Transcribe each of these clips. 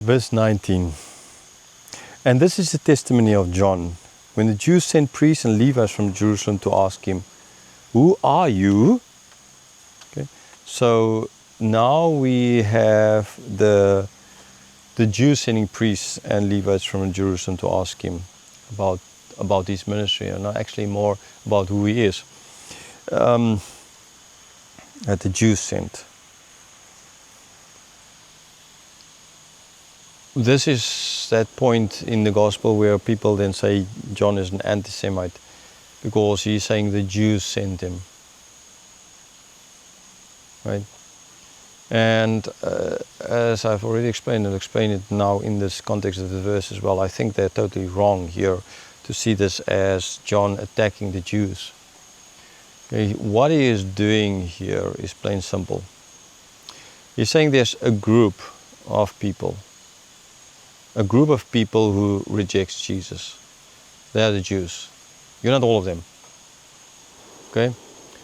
Verse 19. And this is the testimony of John, when the Jews sent priests and Levites from Jerusalem to ask him, "Who are you?" Okay. So now we have the Jews sending priests and Levites from Jerusalem to ask him about his ministry, and actually more about who he is. That the Jews sent. This is that point in the gospel where people then say John is an anti-Semite because he's saying the Jews sent him, right? And as I've already explained, I'll explain it now in this context of the verse as well. I think they're totally wrong here to see this as John attacking the Jews. Okay, what he is doing here is plain simple. He's saying there's a group of people who rejects Jesus. They are the Jews. You're not all of them. Okay?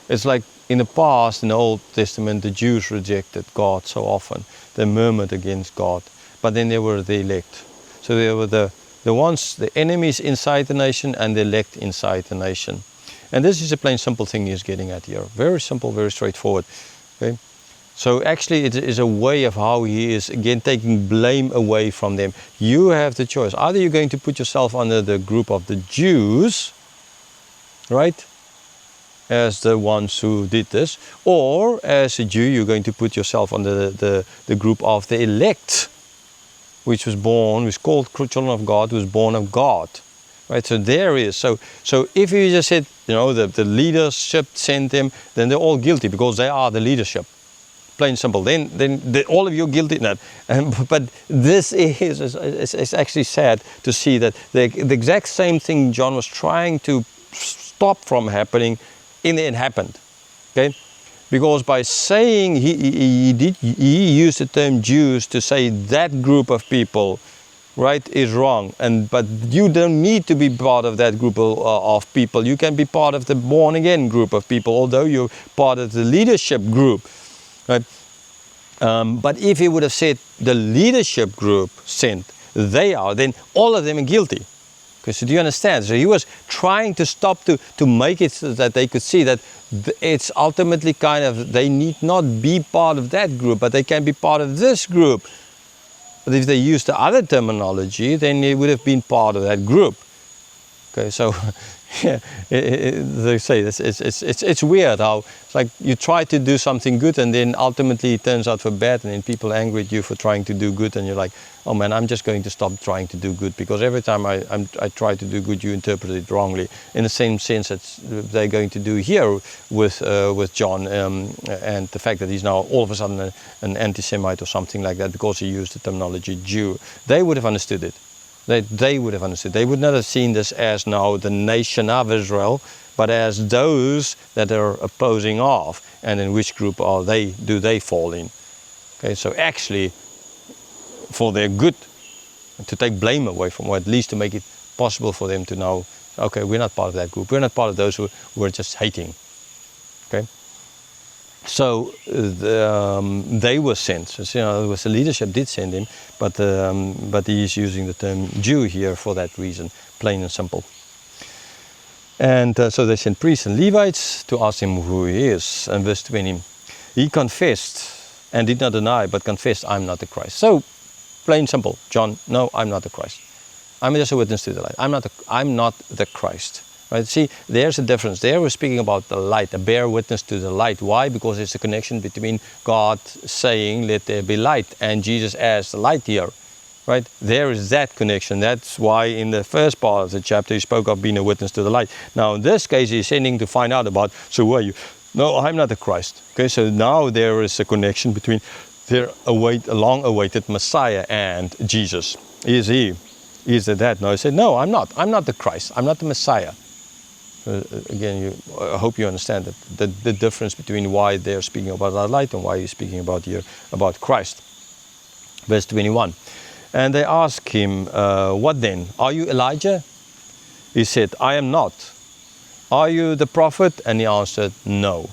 It's like in the past, in the Old Testament, the Jews rejected God so often. They murmured against God. But then there were the elect. So there were the ones, the enemies inside the nation and the elect inside the nation. And this is a plain simple thing he's getting at here. Very simple, very straightforward. Okay? So actually it is a way of how he is, again, taking blame away from them. You have the choice. Either you're going to put yourself under the group of the Jews, right, as the ones who did this, or as a Jew, you're going to put yourself under the group of the elect, which was called children of God, who was born of God. Right, so there is. So if you just said, the leadership sent them, then they're all guilty because they are the leadership. Plain simple. Then all of you are guilty. No. But this is actually sad to see that the exact same thing John was trying to stop from happening, in the end happened. Okay, because by saying he used the term Jews to say that group of people, right, is wrong. But you don't need to be part of that group of people. You can be part of the born again group of people, although you're part of the leadership group. Right? But if he would have said the leadership group sent, then all of them are guilty. Okay, so do you understand? So he was trying to stop to make it so that they could see that it's ultimately kind of, they need not be part of that group, but they can be part of this group. But if they used the other terminology, then they would have been part of that group. Okay, so yeah, they say it's weird how it's like you try to do something good and then ultimately it turns out for bad, and then people are angry at you for trying to do good, and you're like, oh man, I'm just going to stop trying to do good, because every time I try to do good, you interpret it wrongly. In the same sense that they're going to do here with John, and the fact that he's now all of a sudden an anti-Semite or something like that because he used the terminology Jew. They would have understood it. They would have understood. They would not have seen this as now the nation of Israel, but as those that are opposing of, and in which group do they fall in. Okay, so actually, for their good, to take blame away from, or at least to make it possible for them to know, okay, we're not part of that group. We're not part of those who are just hating. Okay. So they were sent. So, the leadership did send him, but he is using the term Jew here for that reason, plain and simple. And so they sent priests and Levites to ask him who he is. And verse 20, he confessed and did not deny, but confessed, I'm not the Christ. So, plain simple, John, no, I'm not the Christ. I'm just a witness to the light. I'm not the Christ. Right? See, there's a difference. There we're speaking about the light, a bear witness to the light. Why? Because it's a connection between God saying, let there be light, and Jesus as the light here. Right? There is that connection. That's why in the first part of the chapter he spoke of being a witness to the light. Now in this case he's sending to find out about, so who are you? No, I'm not the Christ. Okay, so now there is a connection between their long-awaited Messiah and Jesus. Is he? Is it that? No, he said, no, I'm not. I'm not the Christ. I'm not the Messiah. Again, I hope you understand that the difference between why they're speaking about the light and why he's speaking about here about Christ. Verse 21. And they asked him, what then? Are you Elijah? He said, I am not. Are you the prophet? And he answered, no.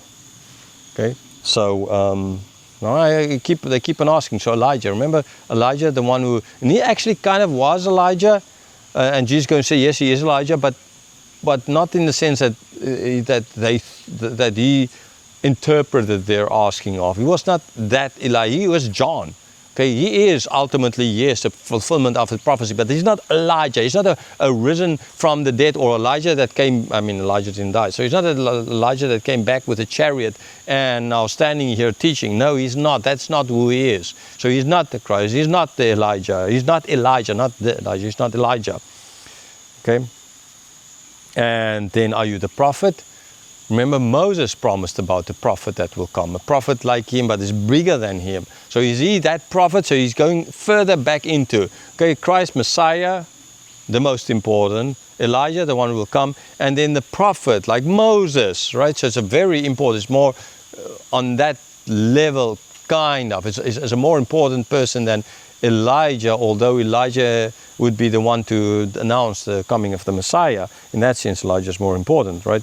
Okay, so No, they keep on asking. So Elijah, remember Elijah, the one who, and he actually kind of was Elijah, and Jesus is going to say yes, he is Elijah, but not in the sense that that he interpreted their asking of. He was not that Elijah. He was John. Okay, he is ultimately, yes, the fulfillment of the prophecy, but he's not Elijah. He's not a risen from the dead, or Elijah that came, Elijah didn't die. So he's not Elijah that came back with a chariot and now standing here teaching. No, he's not. That's not who he is. So he's not the Christ. He's not the Elijah. He's not Elijah, not the Elijah. He's not Elijah. Okay. And then, are you the prophet? Remember, Moses promised about the prophet that will come. A prophet like him, but is bigger than him. So is he that prophet? So he's going further back into, okay, Christ, Messiah, the most important. Elijah, the one who will come. And then the prophet, like Moses, right? So it's a very important, it's more on that level, kind of. It's a more important person than Elijah, although Elijah would be the one to announce the coming of the Messiah. In that sense, Elijah is more important, right?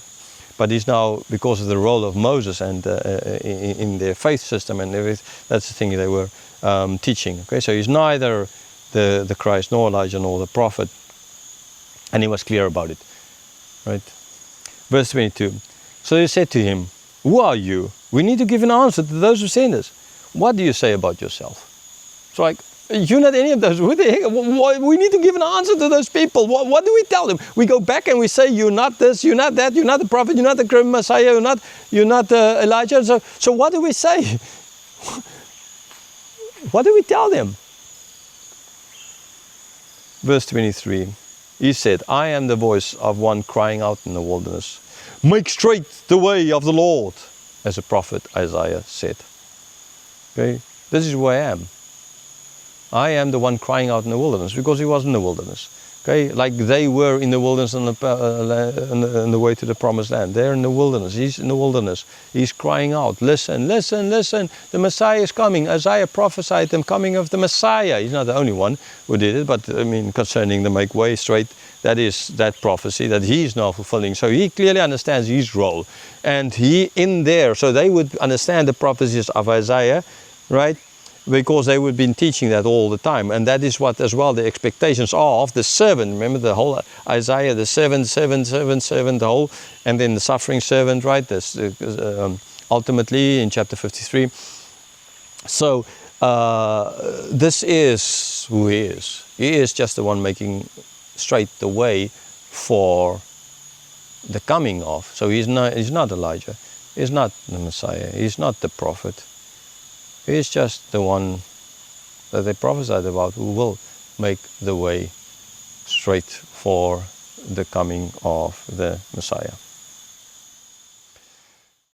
But he's now, because of the role of Moses and in their faith system and everything, that's the thing they were teaching. Okay, so he's neither the Christ, nor Elijah, nor the prophet. And he was clear about it, right? Verse 22. So they said to him, "Who are you? We need to give an answer to those who sent us. What do you say about yourself?" It's like, you're not any of those. Who the heck? We need to give an answer to those people. What do we tell them? We go back and we say, you're not this, you're not that, you're not the prophet, you're not the Messiah, you're not Elijah. So what do we say? What do we tell them? Verse 23. He said, "I am the voice of one crying out in the wilderness. Make straight the way of the Lord," as the prophet Isaiah said. Okay, this is who I am. I am the one crying out in the wilderness, because he was in the wilderness. Okay, like they were in the wilderness on the way to the promised land. They're in the wilderness. He's in the wilderness. He's crying out, "Listen, listen, listen. The Messiah is coming." Isaiah prophesied the coming of the Messiah. He's not the only one who did it, but concerning the make way straight, that is that prophecy that he's now fulfilling. So he clearly understands his role. And he in there, so they would understand the prophecies of Isaiah, right? Because they would been teaching that all the time, and that is what as well the expectations are of the servant. Remember the whole Isaiah, the servant, the whole, and then the suffering servant, right? This ultimately in chapter 53. So this is who he is. He is just the one making straight the way for the coming of. So he's not Elijah. He's not the Messiah. He's not the prophet. He's just the one that they prophesied about, who will make the way straight for the coming of the Messiah.